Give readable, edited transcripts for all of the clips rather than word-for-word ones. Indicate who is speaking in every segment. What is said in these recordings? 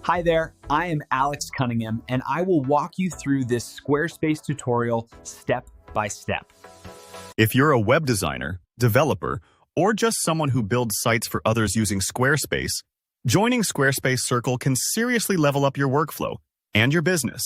Speaker 1: Hi there, I am Alex Cunningham, and I will walk you through this Squarespace tutorial step by step.
Speaker 2: If you're a web designer, developer, or just someone who builds sites for others using Squarespace, joining Squarespace Circle can seriously level up your workflow and your business.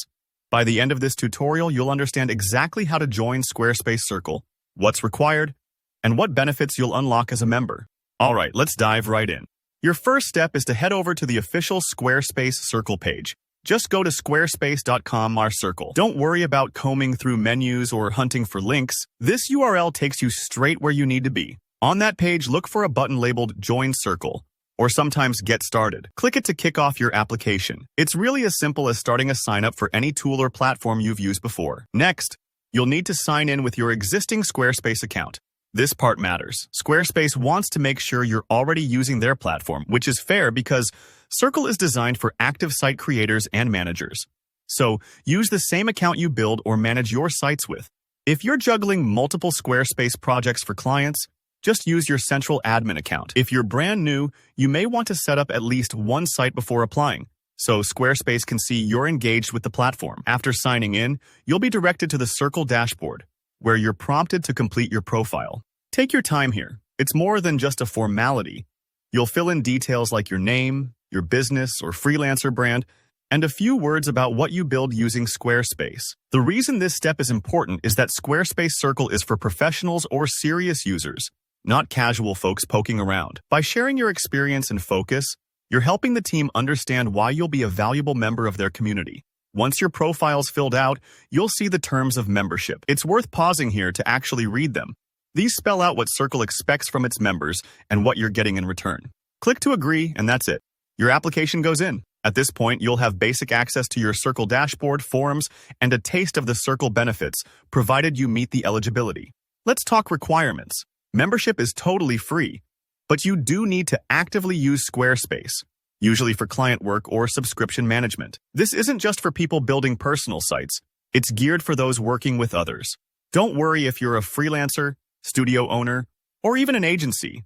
Speaker 2: By the end of this tutorial, you'll understand exactly how to join Squarespace Circle, what's required, and what benefits you'll unlock as a member. All right, let's dive right in. Your first step is to head over to the official Squarespace Circle page. Just go to squarespace.com/circle. Don't worry about combing through menus or hunting for links. This URL takes you straight where you need to be. On that page, look for a button labeled Join Circle, or sometimes Get Started. Click it to kick off your application. It's really as simple as starting a sign up for any tool or platform you've used before. Next, you'll need to sign in with your existing Squarespace account. This part matters. Squarespace wants to make sure you're already using their platform, which is fair because Circle is designed for active site creators and managers. So, use the same account you build or manage your sites with. If you're juggling multiple Squarespace projects for clients, just use your central admin account. If you're brand new, you may want to set up at least one site before applying, so Squarespace can see you're engaged with the platform. After signing in, you'll be directed to the Circle dashboard, where you're prompted to complete your profile. Take your time here. It's more than just a formality. You'll fill in details like your name, your business or freelancer brand, and a few words about what you build using Squarespace. The reason this step is important is that Squarespace Circle is for professionals or serious users, not casual folks poking around. By sharing your experience and focus, you're helping the team understand why you'll be a valuable member of their community. Once your profile's filled out, you'll see the terms of membership. It's worth pausing here to actually read them. These spell out what Circle expects from its members and what you're getting in return. Click to agree, and that's it. Your application goes in. At this point, you'll have basic access to your Circle dashboard, forums, and a taste of the Circle benefits, provided you meet the eligibility. Let's talk requirements. Membership is totally free, but you do need to actively use Squarespace, usually for client work or subscription management. This isn't just for people building personal sites. It's geared for those working with others. Don't worry if you're a freelancer, studio owner, or even an agency.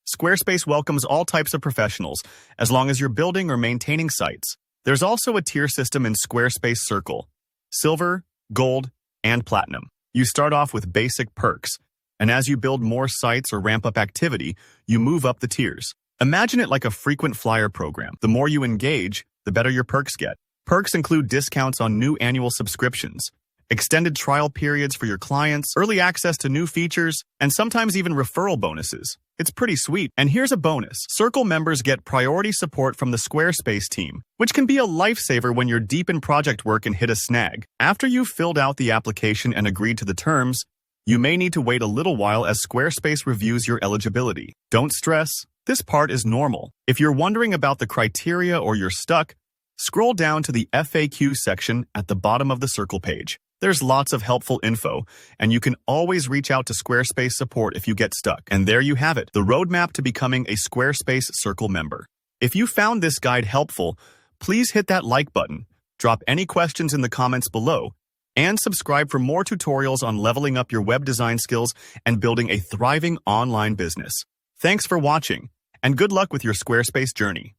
Speaker 2: Squarespace welcomes all types of professionals, as long as you're building or maintaining sites. There's also a tier system in Squarespace Circle: Silver, Gold, and Platinum. You start off with basic perks, and as you build more sites or ramp up activity, you move up the tiers. Imagine it like a frequent flyer program. The more you engage, the better your perks get. Perks include discounts on new annual subscriptions, extended trial periods for your clients, early access to new features, and sometimes even referral bonuses. It's pretty sweet. And here's a bonus. Circle members get priority support from the Squarespace team, which can be a lifesaver when you're deep in project work and hit a snag. After you've filled out the application and agreed to the terms, you may need to wait a little while as Squarespace reviews your eligibility. Don't stress. This part is normal. If you're wondering about the criteria or you're stuck, scroll down to the FAQ section at the bottom of the Circle page. There's lots of helpful info, and you can always reach out to Squarespace support if you get stuck. And there you have it, the roadmap to becoming a Squarespace Circle member. If you found this guide helpful, please hit that like button, drop any questions in the comments below, and subscribe for more tutorials on leveling up your web design skills and building a thriving online business. Thanks for watching, and good luck with your Squarespace journey.